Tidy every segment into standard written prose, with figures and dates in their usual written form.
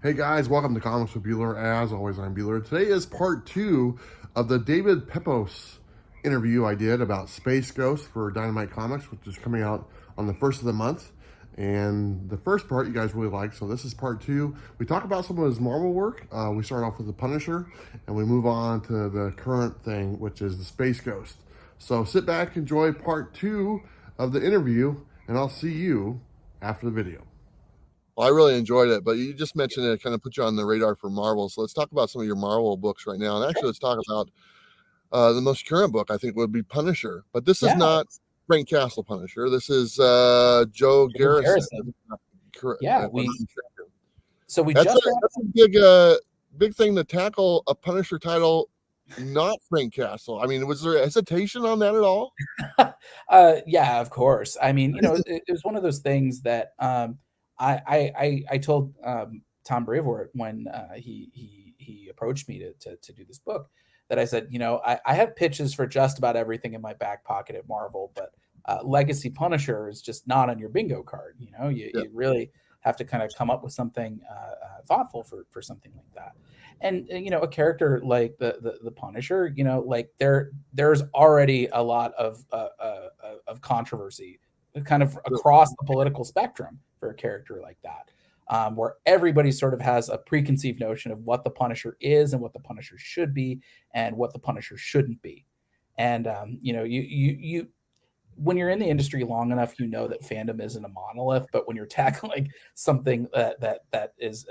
Hey guys, welcome to Comics with Bueller. As always, I'm Bueller. Today is part two of the David Pepose interview I did about Space Ghost for Dynamite Comics, which is coming out on the first of the month. And the first part you guys really liked, so this is part two. We talk about some of his Marvel work. We start off with the Punisher, and we move on to the current thing, which is the Space Ghost. So sit back, enjoy part two of the interview, and I'll see you after the video. Well, I really enjoyed it, but you just mentioned it kind of put you on the radar for Marvel. So let's talk about some of your Marvel books right now. And actually, let's talk about the most current book, I think, would be Punisher. But this is not Frank Castle Punisher. This is Joe Garrison. Yeah, that's a big thing to tackle a Punisher title, not Frank Castle. I mean, was there hesitation on that at all? Yeah, of course. I mean, it was one of those things that I told Tom Brevoort when he approached me to do this book, that I said, I have pitches for just about everything in my back pocket at Marvel, but Legacy Punisher is just not on your bingo card. You really have to kind of come up with something thoughtful for something like that. And a character like the Punisher, like there's already a lot of controversy kind of across the political spectrum for a character like that, where everybody sort of has a preconceived notion of what the Punisher is and what the Punisher should be and what the Punisher shouldn't be. And you when you're in the industry long enough, that fandom isn't a monolith. But when you're tackling something that is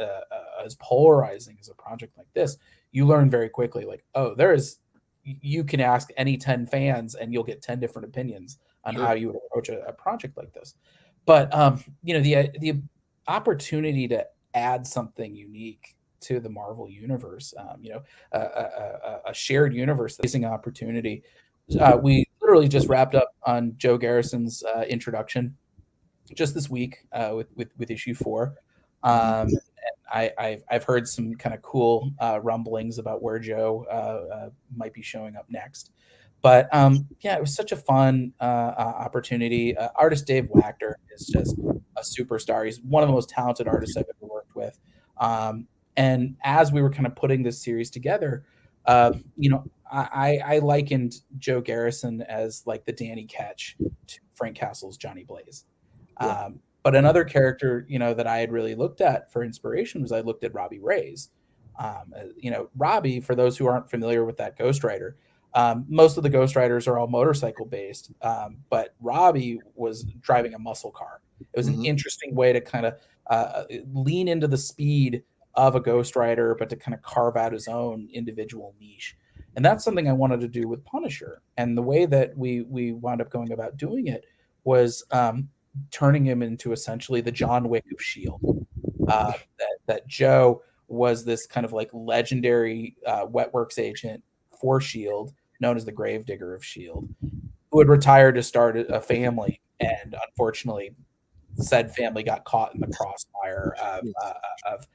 as polarizing as a project like this, you learn very quickly, like, oh, you can ask any 10 fans and you'll get 10 different opinions on how you would approach a project like this. But the opportunity to add something unique to the Marvel universe, a shared universe, facing opportunity. We literally just wrapped up on Joe Garrison's introduction just this week with issue 4. And I've heard some kind of cool rumblings about where Joe might be showing up next. But it was such a fun opportunity. Artist Dave Wachter is just a superstar. He's one of the most talented artists I've ever worked with. And as we were kind of putting this series together, I likened Joe Garrison as like the Danny Ketch to Frank Castle's Johnny Blaze. But another character, that I had really looked at for inspiration was I looked at Robbie Reyes. Robbie, for those who aren't familiar with that Ghost Rider, most of the Ghost Riders are all motorcycle based, but Robbie was driving a muscle car. It was an interesting way to kind of lean into the speed of a Ghost Rider, but to kind of carve out his own individual niche. And that's something I wanted to do with Punisher. And the way that we wound up going about doing it was turning him into essentially the John Wick of S.H.I.E.L.D. That Joe was this kind of like legendary Wetworks agent for S.H.I.E.L.D., known as the Gravedigger of S.H.I.E.L.D., who had retired to start a family. And unfortunately, said family got caught in the crossfire of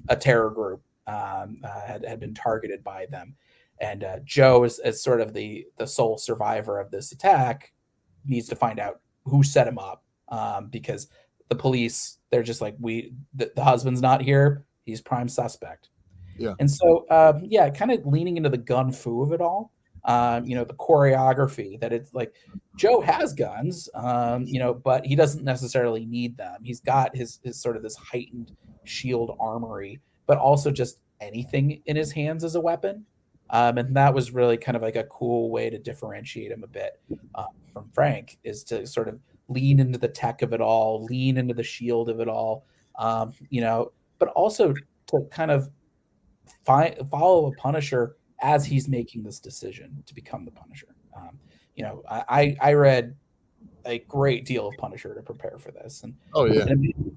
a terror group, had been targeted by them. And Joe, as sort of the sole survivor of this attack, needs to find out who set him up, because the police, they're just like, the husband's not here, he's prime suspect. And so, kind of leaning into the gun fu of it all, the choreography that it's like Joe has guns, but he doesn't necessarily need them. He's got his sort of this heightened shield armory, but also just anything in his hands as a weapon. And that was really kind of like a cool way to differentiate him a bit from Frank, is to sort of lean into the tech of it all, lean into the shield of it all, but also to kind of follow a Punisher as he's making this decision to become the Punisher. I read a great deal of Punisher to prepare for this. And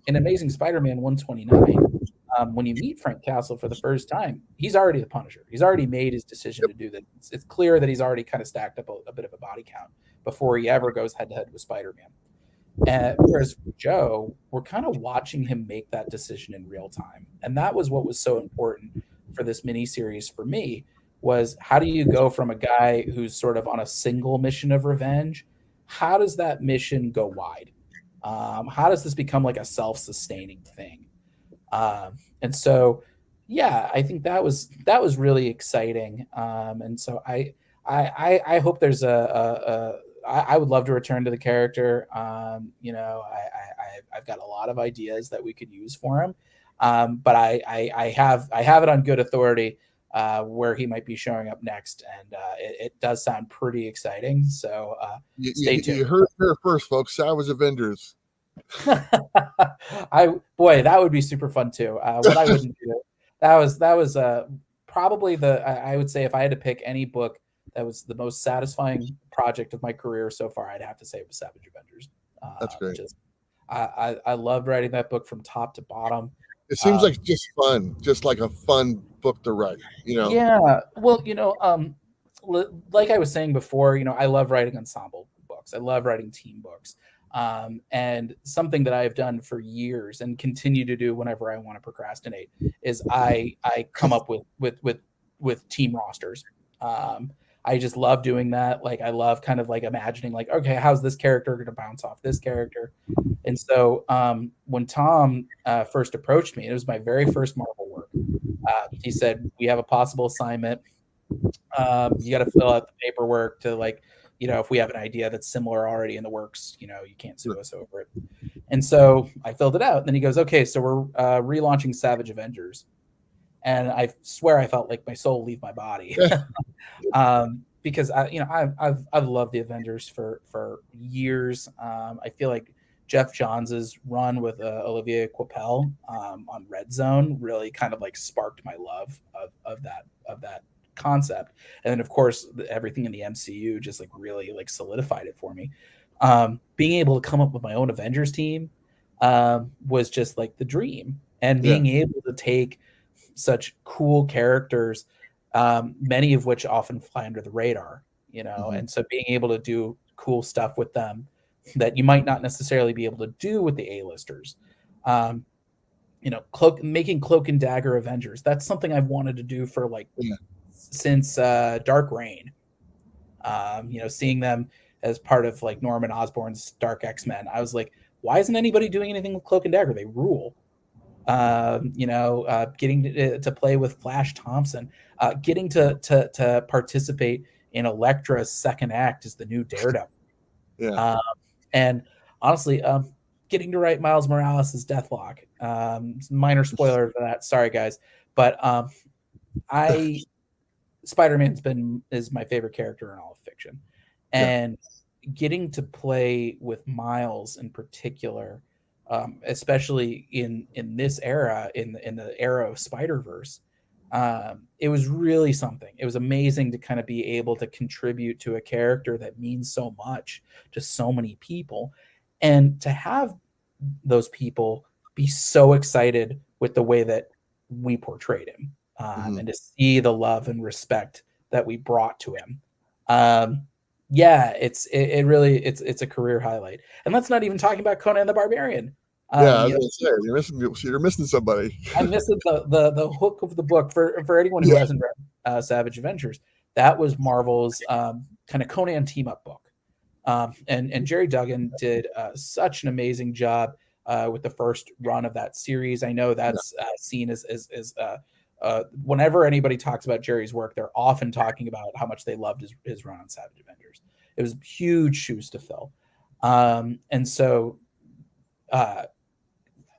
in Amazing Spider-Man 129, when you meet Frank Castle for the first time, he's already the Punisher. He's already made his decision to do that. It's clear that he's already kind of stacked up a bit of a body count before he ever goes head-to-head with Spider-Man. Whereas Joe, we're kind of watching him make that decision in real time. And that was what was so important for this miniseries for me, was how do you go from a guy who's sort of on a single mission of revenge? How does that mission go wide? How does this become like a self-sustaining thing? And so, yeah, I think that was really exciting. And so I hope there's I would love to return to the character. You know, I've got a lot of ideas that we could use for him. But I have it on good authority where he might be showing up next, and it does sound pretty exciting. So stay tuned. You heard it here first, folks. Savage Avengers. Boy, that would be super fun too. What I wouldn't do. That was probably I would say if I had to pick any book that was the most satisfying project of my career so far, I'd have to say it was Savage Avengers. That's great. I loved writing that book from top to bottom. It seems like just fun, just like a fun book to write, you know? Yeah. Well, like I was saying before, I love writing ensemble books. I love writing team books. And something that I've done for years and continue to do whenever I want to procrastinate is I come up with team rosters. I just love doing that. Like I love kind of like imagining like, okay, how's this character going to bounce off this character? And so when Tom first approached me, it was my very first Marvel work. He said, we have a possible assignment. You got to fill out the paperwork to like, if we have an idea that's similar already in the works, you can't sue us over it. And so I filled it out. And then he goes, okay, so we're relaunching Savage Avengers. And I swear I felt like my soul leave my body. Because I've loved the Avengers for years. I feel like Jeff Johns' run with Olivier Coipel on Red Zone really kind of like sparked my love of that concept. And then of course everything in the MCU just like really like solidified it for me. Being able to come up with my own Avengers team was just like the dream. And being able to take such cool characters, many of which often fly under the radar, and so being able to do cool stuff with them that you might not necessarily be able to do with the A-listers. Making Cloak and Dagger Avengers. That's something I've wanted to do for since Dark Reign. Seeing them as part of like Norman Osborn's Dark X-Men. I was like, why isn't anybody doing anything with Cloak and Dagger? They rule. Getting to play with Flash Thompson, getting to participate in Elektra's second act as the new Daredevil. And honestly, getting to write Miles Morales' Deathlock. Minor spoiler for that. Sorry, guys. But Spider-Man is my favorite character in all of fiction. And getting to play with Miles in particular, especially in this era, in the era of Spider-Verse, it was really something. It was amazing to kind of be able to contribute to a character that means so much to so many people, and to have those people be so excited with the way that we portrayed him, and to see the love and respect that we brought to him. It's a career highlight. And let's not even talking about Conan the Barbarian. I was gonna say, you're missing somebody. I'm missing the hook of the book for anyone who hasn't read Savage Adventures. That was Marvel's kind of Conan team up book. And Jerry Duggan did such an amazing job with the first run of that series. I know that's seen as whenever anybody talks about Jerry's work, they're often talking about how much they loved his run on Savage Avengers. It was huge shoes to fill. And so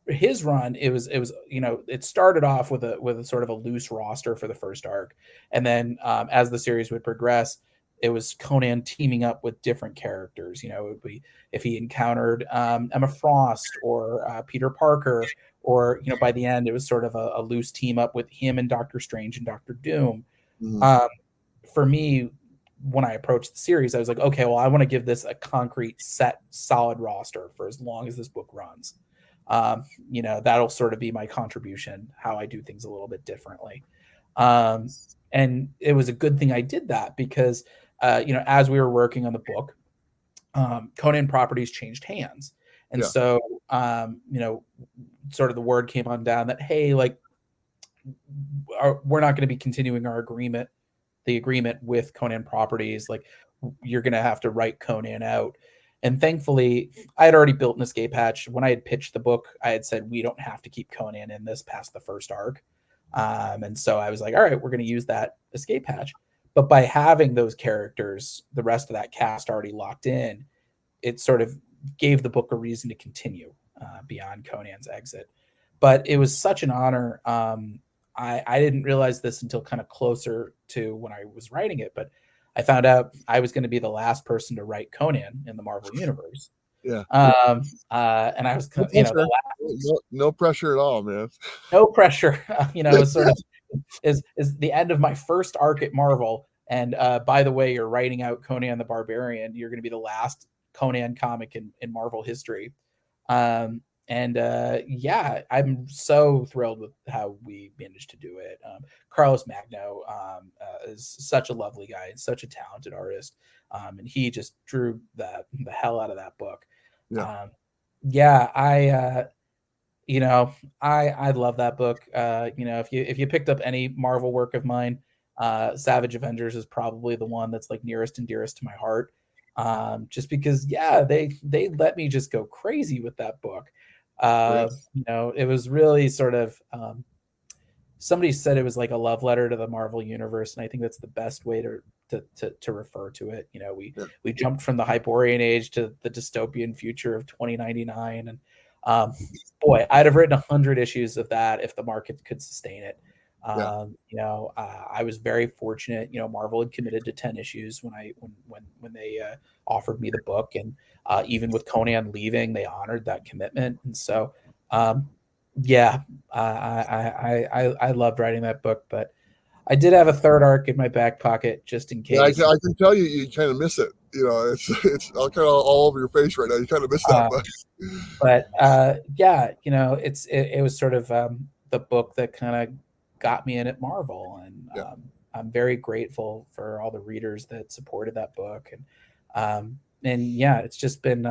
his run, it started off with a sort of a loose roster for the first arc. And then as the series would progress, it was Conan teaming up with different characters. It would be if he encountered Emma Frost or Peter Parker, or by the end it was sort of a loose team up with him and Doctor Strange and Doctor Doom. For me, when I approached the series, I was like, okay, well, I want to give this a concrete, set, solid roster for as long as this book runs. That'll sort of be my contribution, how I do things a little bit differently. And it was a good thing I did that because, as we were working on the book, Conan Properties changed hands. And so, sort of the word came on down that, hey, like, we're not going to be continuing the agreement with Conan Properties. Like, you're going to have to write Conan out. And thankfully, I had already built an escape hatch. When I had pitched the book, I had said, we don't have to keep Conan in this past the first arc. And so I was like, all right, we're going to use that escape hatch. But by having those characters, the rest of that cast already locked in, it sort of gave the book a reason to continue beyond Conan's exit. But it was such an honor. I didn't realize this until kind of closer to when I was writing it, but I found out I was going to be the last person to write Conan in the Marvel Universe. Yeah. And I was, no pressure at all, man. No pressure. It was sort of is the end of my first arc at Marvel. And by the way, you're writing out Conan the Barbarian. You're going to be the last Conan comic in Marvel history. Yeah, I'm so thrilled with how we managed to do it. Carlos Magno is such a lovely guy and such a talented artist. And he just drew the hell out of that book. Yeah. I love that book. If you picked up any Marvel work of mine, Savage Avengers is probably the one that's like nearest and dearest to my heart. Just because, they let me just go crazy with that book. Right. It was really sort of, somebody said it was like a love letter to the Marvel universe. And I think that's the best way to refer to it. We jumped from the Hyperborean age to the dystopian future of 2099. And boy, I'd have written 100 issues of that if the market could sustain it. I was very fortunate. Marvel had committed to 10 issues when they offered me the book, and even with Conan leaving, they honored that commitment. And so, I loved writing that book, but I did have a third arc in my back pocket just in case. Yeah, I can tell you kind of miss it. It's all kind of all over your face right now. You kind of miss that book. But it was sort of the book that kind of got me in at Marvel, and I'm very grateful for all the readers that supported that book, and it's just been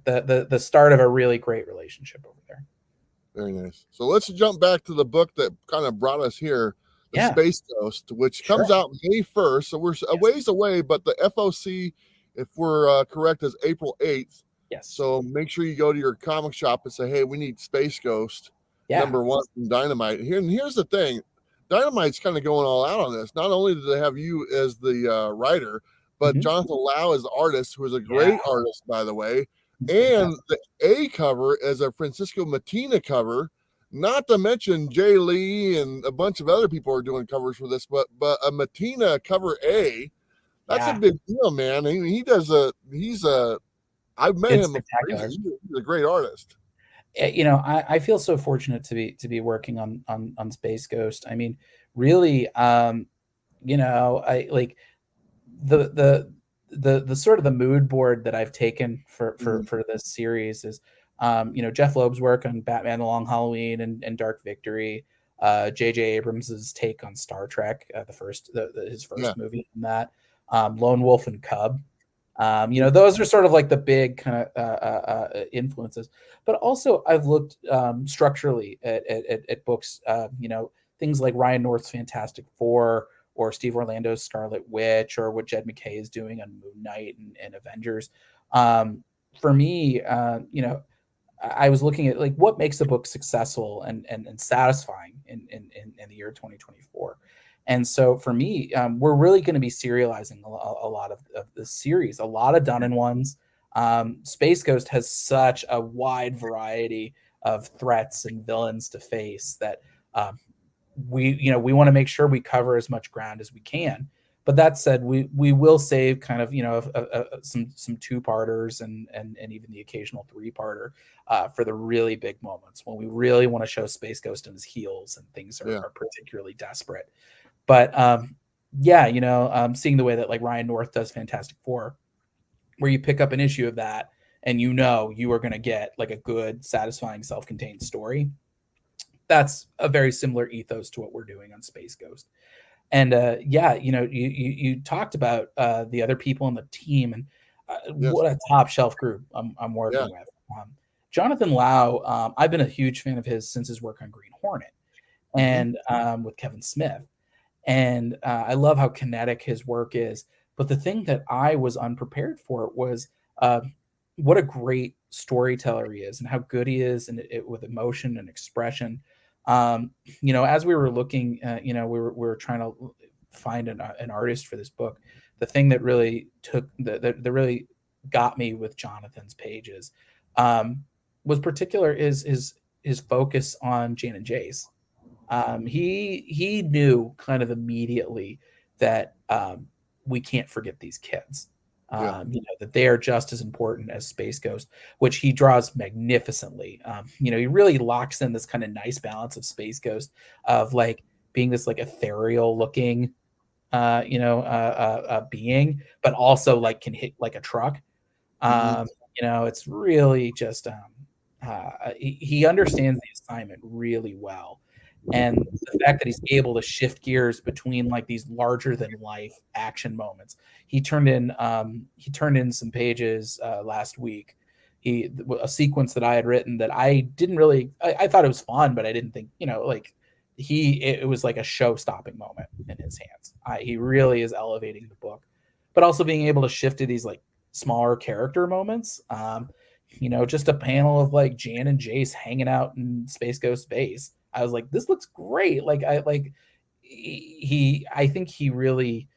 the start of a really great relationship over there. Very nice. So let's jump back to the book that kind of brought us here, the Space Ghost, which comes out May 1st. So we're a ways away, but the FOC, if we're correct, is April 8th. Yes. So make sure you go to your comic shop and say, hey, we need Space Ghost. Number one from Dynamite. Here's the thing. Dynamite's kind of going all out on this. Not only do they have you as the writer, but Jonathan Lau is the artist, who is a great artist, by the way. And the A cover is a Francisco Mattina cover, not to mention Jay Lee and a bunch of other people are doing covers for this, but a Mattina cover A, that's a big deal, man. I mean, I've met him. He's a great artist. I feel so fortunate to be working on Space Ghost. I mean, really, I like the sort of the mood board that I've taken for this series is, Jeff Loeb's work on Batman: The Long Halloween and Dark Victory, J.J. Abrams' take on Star Trek, his first movie in that, Lone Wolf and Cub. Those are sort of like the big kind of influences. But also, I've looked structurally at books, things like Ryan North's Fantastic Four, or Steve Orlando's Scarlet Witch, or what Jed MacKay is doing on Moon Knight and Avengers. For me, I was looking at like what makes a book successful and satisfying in the year 2024. And so for me, we're really going to be serializing a lot of the series, a lot of done in ones. Space Ghost has such a wide variety of threats and villains to face that we want to make sure we cover as much ground as we can. But that said, we will save kind of some two-parters and even the occasional three-parter for the really big moments when we really want to show Space Ghost in his heels and things are particularly desperate. But seeing the way that like Ryan North does Fantastic Four, where you pick up an issue of that and you are going to get like a good, satisfying, self-contained story. That's a very similar ethos to what we're doing on Space Ghost. And you talked about the other people on the team, and what a top shelf group I'm working with. Jonathan Lau, I've been a huge fan of his since his work on Green Hornet, and with Kevin Smith. And I love how kinetic his work is. But the thing that I was unprepared for was what a great storyteller he is, and how good he is, and with emotion and expression. As we were looking, we were trying to find an artist for this book. The thing that really that really got me with Jonathan's pages was particular is his focus on Jan and Jace. He knew kind of immediately that we can't forget these kids. That they are just as important as Space Ghost, which he draws magnificently. He really locks in this kind of nice balance of Space Ghost of like being this like ethereal looking, being, but also like can hit like a truck. It's really just he understands the assignment really well. And the fact that he's able to shift gears between like these larger than life action moments. He turned in some pages last week. A sequence that I had written that I didn't really I thought it was fun, but I didn't think, it was like a show-stopping moment in his hands. He really is elevating the book, but also being able to shift to these like smaller character moments. Just a panel of like Jan and Jace hanging out in Space Ghost base. I was like, this looks great. I think he really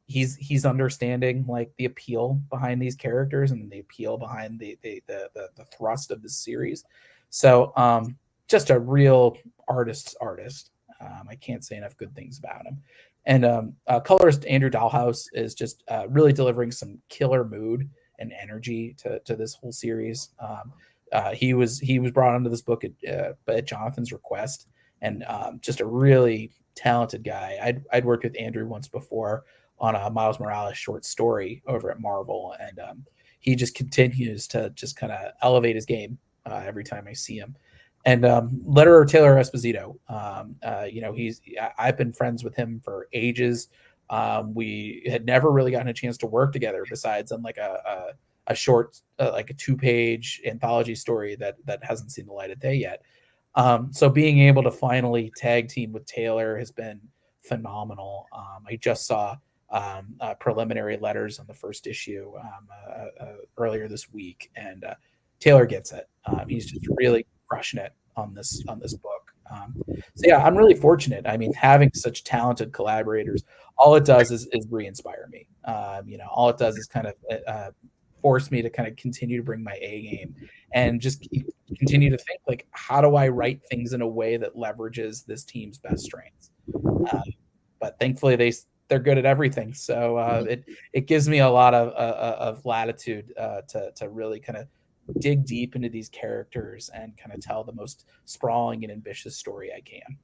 he's understanding like the appeal behind these characters and the appeal behind the thrust of this series. So just a real artist. I can't say enough good things about him. And colorist Andrew Dahlhaus is just really delivering some killer mood and energy to this whole series. He was brought onto this book at Jonathan's request, and just a really talented guy. I'd worked with Andrew once before on a Miles Morales short story over at Marvel, and he just continues to just kind of elevate his game every time I see him. And letterer Taylor Esposito, I've been friends with him for ages. We had never really gotten a chance to work together besides on like a short, like a 2-page anthology story that hasn't seen the light of day yet. So being able to finally tag team with Taylor has been phenomenal. I just saw preliminary letters on the first issue earlier this week, and Taylor gets it. He's just really crushing it on this book. So yeah, I'm really fortunate. I mean, having such talented collaborators, all it does is re-inspire me. All it does is kind of force me to kind of continue to bring my A game and just continue to think like, how do I write things in a way that leverages this team's best strengths? But thankfully they're good at everything. So it gives me a lot of latitude to really kind of dig deep into these characters and kind of tell the most sprawling and ambitious story I can.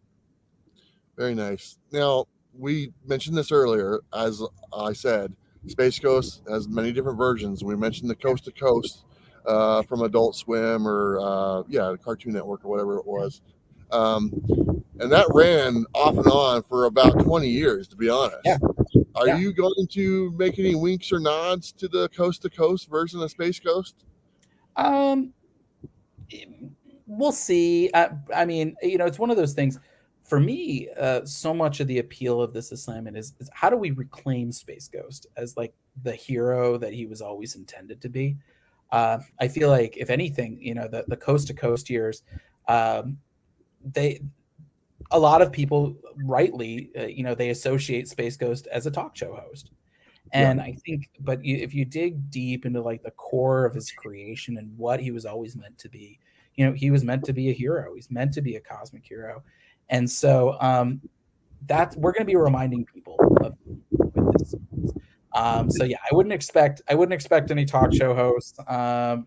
Very nice. Now, we mentioned this earlier. As I said, Space Ghost has many different versions. We mentioned the Coast to Coast from Adult Swim or Cartoon Network or whatever it was. And that ran off and on for about 20 years, to be honest. Yeah. Are you going to make any winks or nods to the Coast to Coast version of Space Ghost? We'll see. I mean, it's one of those things. For me, so much of the appeal of this assignment is how do we reclaim Space Ghost as like the hero that he was always intended to be? I feel like if anything, the Coast to Coast years, a lot of people rightly, they associate Space Ghost as a talk show host. And I think, but if you dig deep into like the core of his creation and what he was always meant to be, he was meant to be a hero. He's meant to be a cosmic hero. And so that we're going to be reminding people of with this. So yeah, I wouldn't expect any talk show hosts. I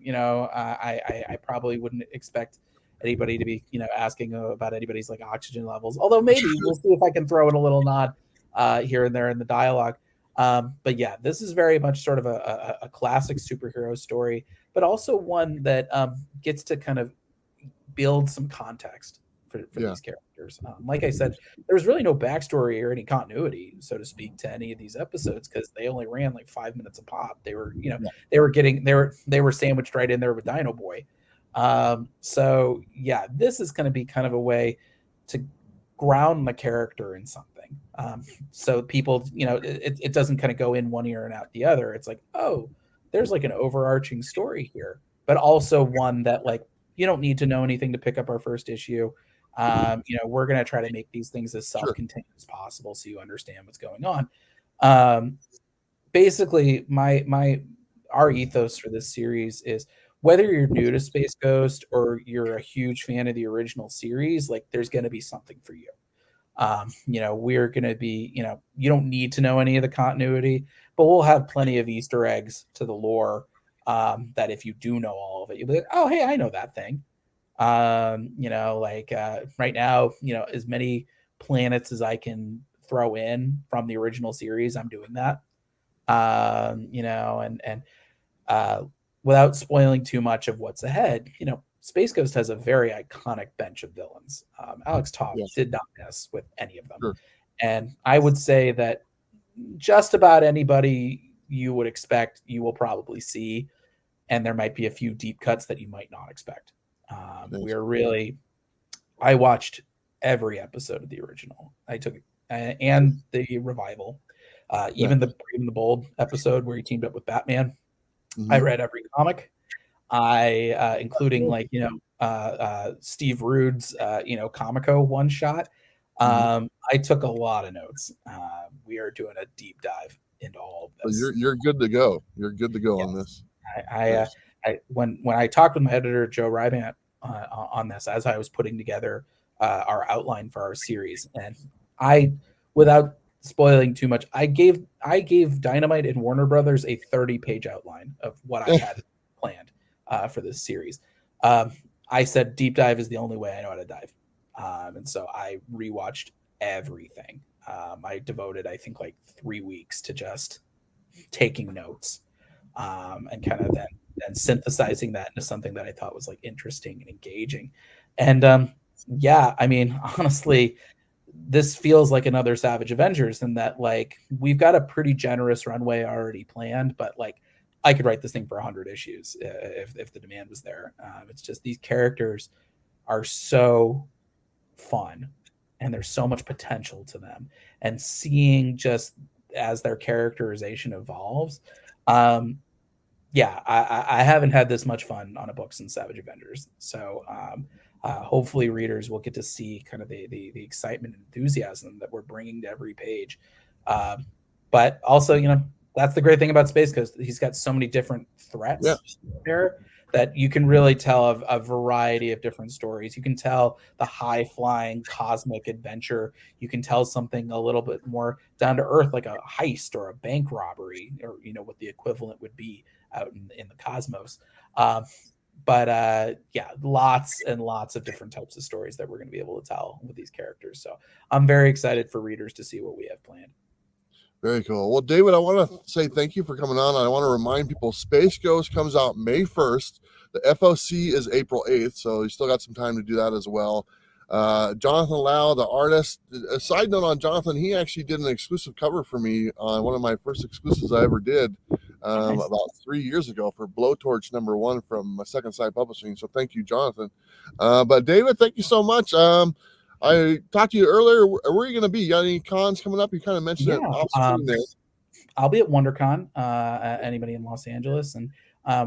probably wouldn't expect anybody to be, asking about anybody's like oxygen levels. Although maybe we'll see if I can throw in a little nod here and there in the dialogue. But yeah, this is very much sort of a classic superhero story, but also one that gets to kind of build some context for these characters. Like I said, there was really no backstory or any continuity, so to speak, to any of these episodes because they only ran like 5 minutes a pop. They were, they were sandwiched right in there with Dino Boy. So yeah, this is going to be kind of a way to ground the character in something. So people, it doesn't kind of go in one ear and out the other. It's like, oh, there's like an overarching story here, but also one that like you don't need to know anything to pick up our first issue. We're going to try to make these things as self-contained as possible so you understand what's going on. Basically, our ethos for this series is whether you're new to Space Ghost or you're a huge fan of the original series, like there's going to be something for you. We're going to be, you don't need to know any of the continuity, but we'll have plenty of Easter eggs to the lore that if you do know all of it, you'll be like, oh, hey, I know that thing. Right now, as many planets as I can throw in from the original series, I'm doing that. Without spoiling too much of what's ahead, Space Ghost has a very iconic bench of villains. Alex Toth did not mess with any of them. Sure. And I would say that just about anybody you would expect, you will probably see. And there might be a few deep cuts that you might not expect. I watched every episode of the original. I took and the revival, even the Brave and the Bold episode where he teamed up with Batman. Mm-hmm. I read every comic. Including Steve Rude's Comico one shot. I took a lot of notes. We are doing a deep dive into all of this. You're good to go. You're good to go on this. When I talked with my editor Joe Rybant on this, as I was putting together our outline for our series, and without spoiling too much, I gave Dynamite and Warner Brothers a 30-page outline of what I had planned for this series. I said deep dive is the only way I know how to dive, and so I rewatched everything. I devoted, I think, like 3 weeks to just taking notes and kind of then synthesizing that into something that I thought was like interesting and engaging. And honestly, this feels like another Savage Avengers in that like we've got a pretty generous runway already planned, but like I could write this thing for 100 issues if the demand was there. It's just these characters are so fun and there's so much potential to them, and seeing just as their characterization evolves. I haven't had this much fun on a book since Savage Avengers. So hopefully readers will get to see kind of the excitement and enthusiasm that we're bringing to every page. But also, that's the great thing about Space Ghost. He's got so many different threats there that you can really tell a variety of different stories. You can tell the high-flying cosmic adventure. You can tell something a little bit more down to earth, like a heist or a bank robbery, or what the equivalent would be out in the cosmos. Lots and lots of different types of stories that we're going to be able to tell with these characters. So I'm very excited for readers to see what we have planned. Very cool. Well, David, I want to say thank you for coming on. I want to remind people Space Ghost comes out May 1st. The FOC is April 8th, so you still got some time to do that as well. Jonathan Lau, the artist. A side note on Jonathan, he actually did an exclusive cover for me on one of my first exclusives I ever did about 3 years ago for Blowtorch #1 from Second Sight Publishing. So thank you, Jonathan. But David, thank you so much. I talked to you earlier. Where are you going to be? You got any cons coming up? You kind of mentioned it off screen there. I'll be at WonderCon. Anybody in Los Angeles, and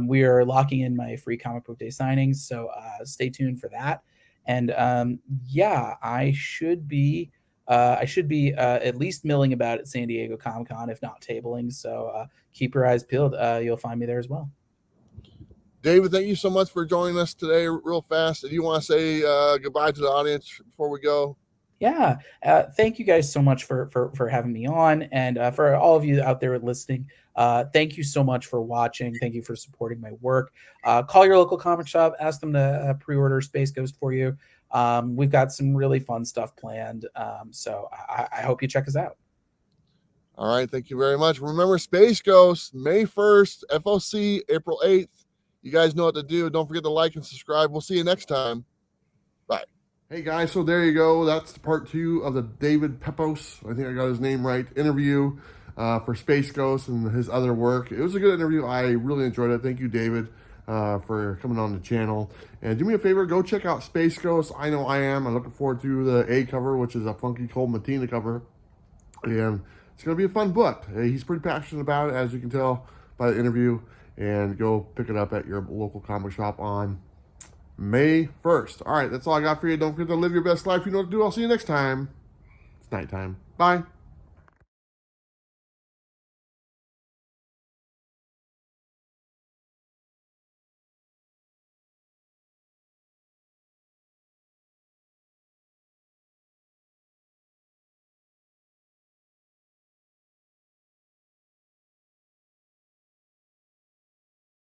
we are locking in my free comic book day signings. So stay tuned for that. And I should be at least milling about at San Diego Comic-Con, if not tabling. So keep your eyes peeled. You'll find me there as well. David, thank you so much for joining us today real fast. Do you want to say goodbye to the audience before we go? Yeah. Thank you guys so much for having me on. And for all of you out there listening, thank you so much for watching. Thank you for supporting my work. Call your local comic shop. Ask them to pre-order Space Ghost for you. We've got some really fun stuff planned. So I hope you check us out. All right. Thank you very much. Remember, Space Ghost, May 1st, FOC, April 8th. You guys know what to do. Don't forget to like and subscribe. We'll see you next time. Bye. Hey guys, so there you go. That's part 2 of the David Pepose, I think I got his name right, interview for Space Ghost and his other work. It was a good interview. I really enjoyed it. Thank you, David, for coming on the channel. And do me a favor, go check out Space Ghost. I know I am. I'm looking forward to the A cover, which is a funky Cole Matina cover. And it's going to be a fun book. He's pretty passionate about it, as you can tell by the interview. and go pick it up at your local comic shop on May 1st. All right, that's all I got for you. Don't forget to live your best life. You know what to do. I'll see you next time. It's nighttime. Bye.